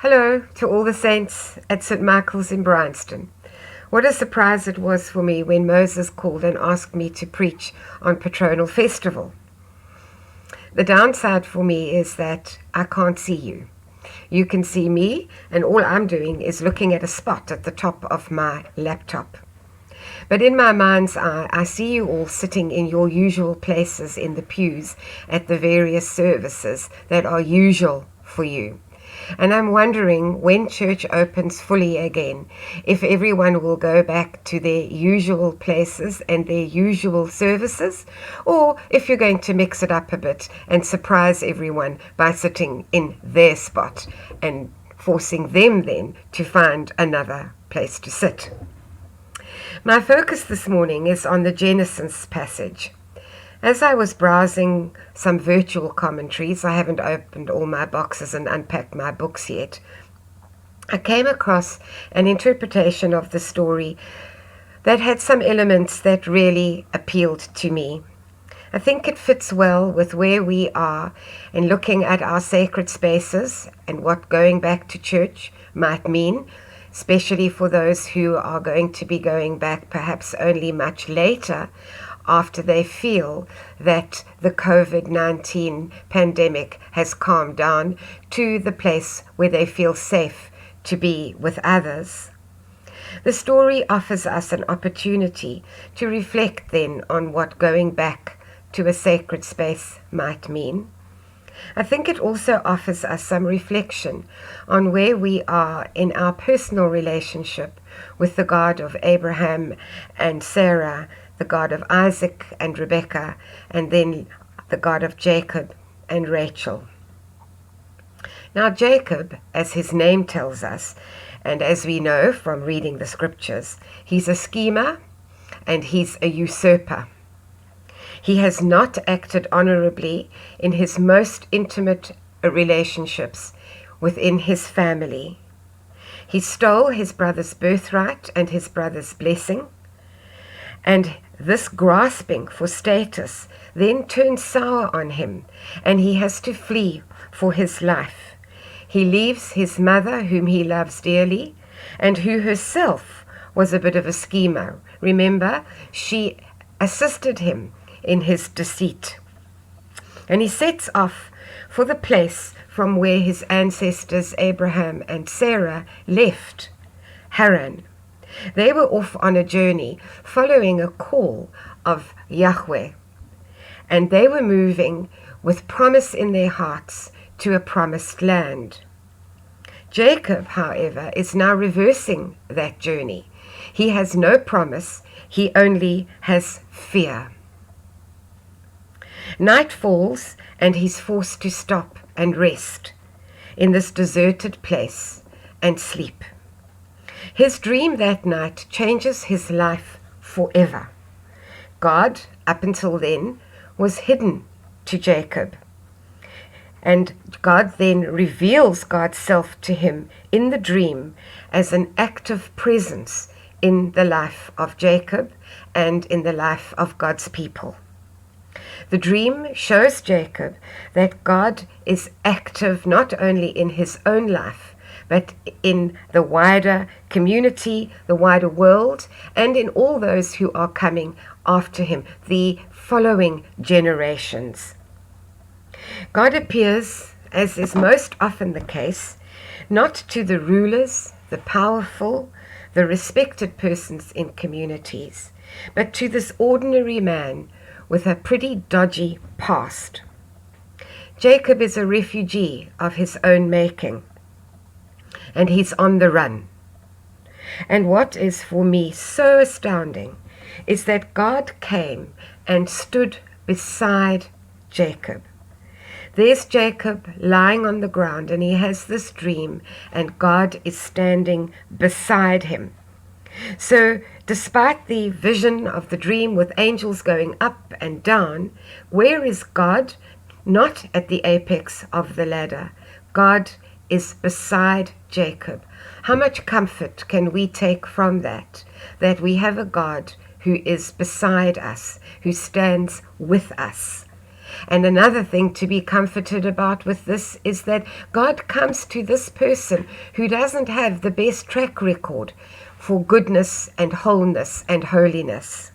Hello to all the saints at St. Michael's in Bryanston. What a surprise it was for me when Moses called and asked me to preach on Patronal Festival. The downside for me is that I can't see you. You can see me, and all I'm doing is looking at a spot at the top of my laptop. But in my mind's eye, I see you all sitting in your usual places in the pews at the various services that are usual for you. And I'm wondering when church opens fully again, if everyone will go back to their usual places and their usual services, or if you're going to mix it up a bit and surprise everyone by sitting in their spot and forcing them then to find another place to sit. My focus this morning is on the Genesis passage. As I was browsing some virtual commentaries, I haven't opened all my boxes and unpacked my books yet, I came across an interpretation of the story that had some elements that really appealed to me. I think it fits well with where we are in looking at our sacred spaces and what going back to church might mean, especially for those who are going to be going back perhaps only much later, after they feel that the COVID-19 pandemic has calmed down to the place where they feel safe to be with others. The story offers us an opportunity to reflect then on what going back to a sacred space might mean. I think it also offers us some reflection on where we are in our personal relationship with the God of Abraham and Sarah, the God of Isaac and Rebekah, and then the God of Jacob and Rachel. Now Jacob, as his name tells us, and as we know from reading the scriptures, he's a schemer and he's a usurper. He has not acted honorably in his most intimate relationships within his family. He stole his brother's birthright and his brother's blessing, and this grasping for status then turns sour on him, and he has to flee for his life. He leaves his mother, whom he loves dearly, and who herself was a bit of a schemer. Remember, she assisted him in his deceit. And he sets off for the place from where his ancestors Abraham and Sarah left, Haran. They were off on a journey following a call of Yahweh, and they were moving with promise in their hearts to a promised land. Jacob, however, is now reversing that journey. He has no promise, he only has fear. Night falls, and he's forced to stop and rest in this deserted place and sleep. His dream that night changes his life forever. God, up until then, was hidden to Jacob. And God then reveals God's self to him in the dream as an active presence in the life of Jacob and in the life of God's people. The dream shows Jacob that God is active not only in his own life, but in the wider community, the wider world, and in all those who are coming after him, the following generations. God appears, as is most often the case, not to the rulers, the powerful, the respected persons in communities, but to this ordinary man with a pretty dodgy past. Jacob is a refugee of his own making, and he's on the run. And what is for me so astounding is that God came and stood beside Jacob. There's Jacob lying on the ground, and he has this dream, and God is standing beside him. So despite the vision of the dream with angels going up and down, where is God? Not at the apex of the ladder. God is beside Jacob. How much comfort can we take from that we have a God who is beside us, who stands with us? And another thing to be comforted about with this is that God comes to this person who doesn't have the best track record for goodness and wholeness and holiness.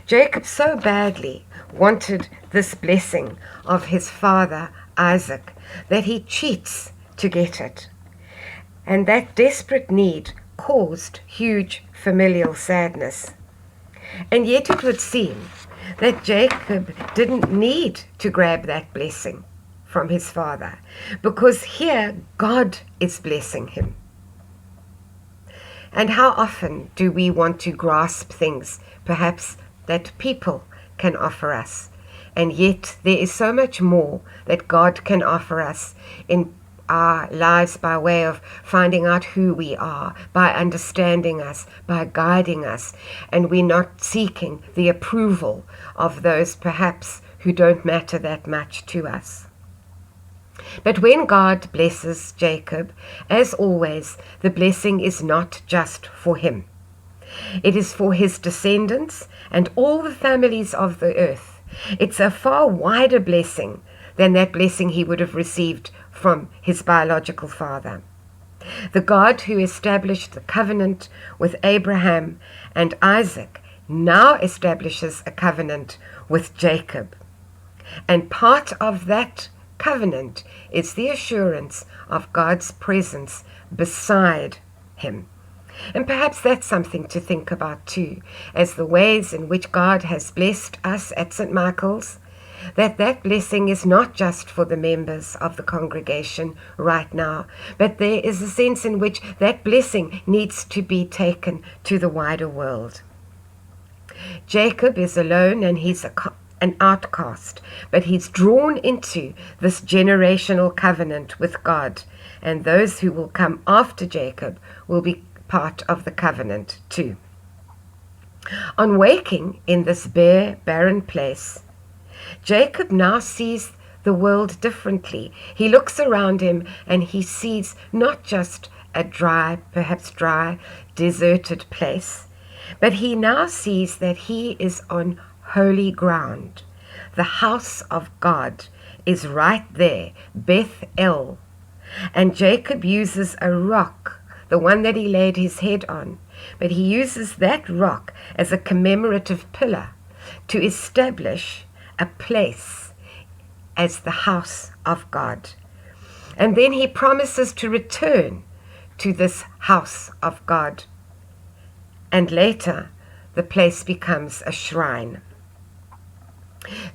Jacob so badly wanted this blessing of his father Isaac that he cheats to get it. And that desperate need caused huge familial sadness. And yet it would seem that Jacob didn't need to grab that blessing from his father, because here God is blessing him. And how often do we want to grasp things, perhaps that people can offer us, and yet there is so much more that God can offer us in our lives by way of finding out who we are, by understanding us, by guiding us, and we're not seeking the approval of those perhaps who don't matter that much to us. But when God blesses Jacob, as always, the blessing is not just for him. It is for his descendants and all the families of the earth. It's a far wider blessing than that blessing he would have received from his biological father. The God who established the covenant with Abraham and Isaac now establishes a covenant with Jacob. And part of that covenant is the assurance of God's presence beside him. And perhaps that's something to think about too, as the ways in which God has blessed us at St. Michael's, that blessing is not just for the members of the congregation right now, but there is a sense in which that blessing needs to be taken to the wider world. Jacob is alone and he's an outcast, but he's drawn into this generational covenant with God, and those who will come after Jacob will be part of the covenant too. On waking in this bare, barren place, Jacob now sees the world differently. He looks around him and he sees not just a perhaps dry, deserted place, but he now sees that he is on holy ground. The house of God is right there, Beth-el, and Jacob uses a rock, the one that he laid his head on, but he uses that rock as a commemorative pillar to establish a place as the house of God. And then he promises to return to this house of God. And later, the place becomes a shrine.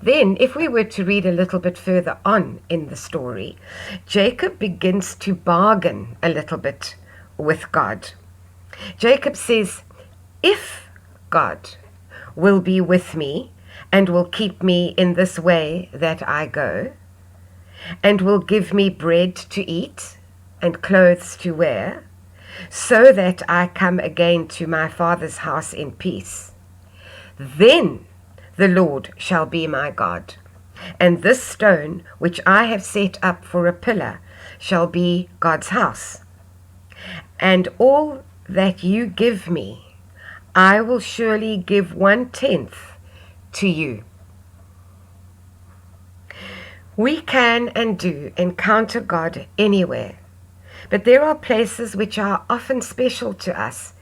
Then, if we were to read a little bit further on in the story, Jacob begins to bargain a little bit with God. Jacob says, if God will be with me and will keep me in this way that I go, and will give me bread to eat and clothes to wear, so that I come again to my father's house in peace, then the Lord shall be my God, and this stone which I have set up for a pillar shall be God's house. And all that you give me, I will surely give 1/10 to you. We can and do encounter God anywhere, but there are places which are often special to us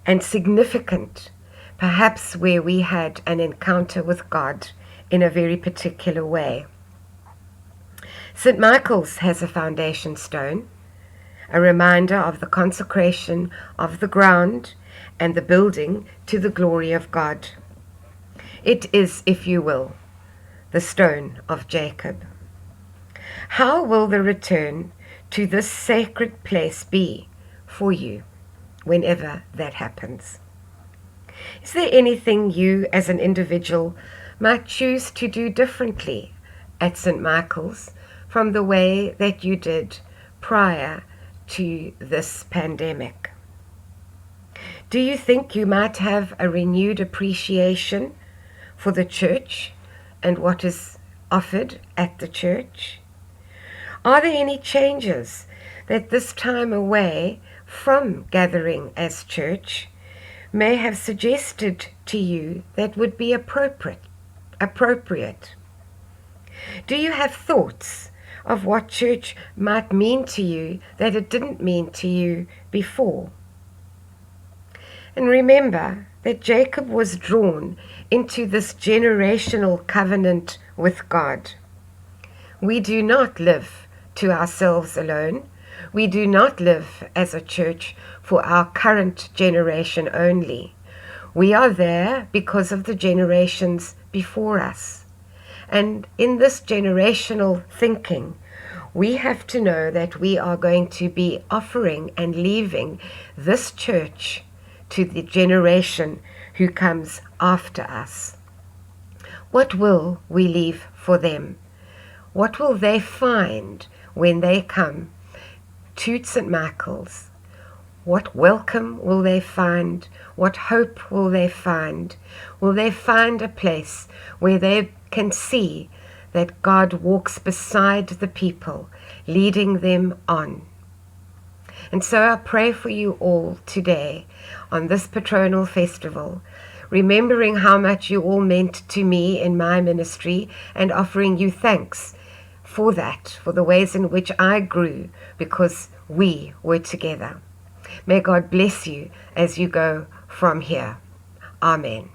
and significant, perhaps where we had an encounter with God in a very particular way. St. Michael's has a foundation stone, a reminder of the consecration of the ground and the building to the glory of God. It is, if you will, the stone of Jacob. How will the return to this sacred place be for you whenever that happens? Is there anything you as an individual might choose to do differently at St. Michael's from the way that you did prior to this pandemic? Do you think you might have a renewed appreciation for the church and what is offered at the church? Are there any changes that this time away from gathering as church may have suggested to you that would be appropriate appropriate? Do you have thoughts of what church might mean to you that it didn't mean to you before? And remember that Jacob was drawn into this generational covenant with God. We do not live to ourselves alone. We do not live as a church for our current generation only. We are there because of the generations before us. And in this generational thinking, we have to know that we are going to be offering and leaving this church to the generation who comes after us. What will we leave for them? What will they find when they come to St. Michael's? What welcome will they find? What hope will they find? Will they find a place where they can see that God walks beside the people, leading them on? And so I pray for you all today on this Patronal Festival, remembering how much you all meant to me in my ministry and offering you thanks for that, for the ways in which I grew because we were together. May God bless you as you go from here. Amen.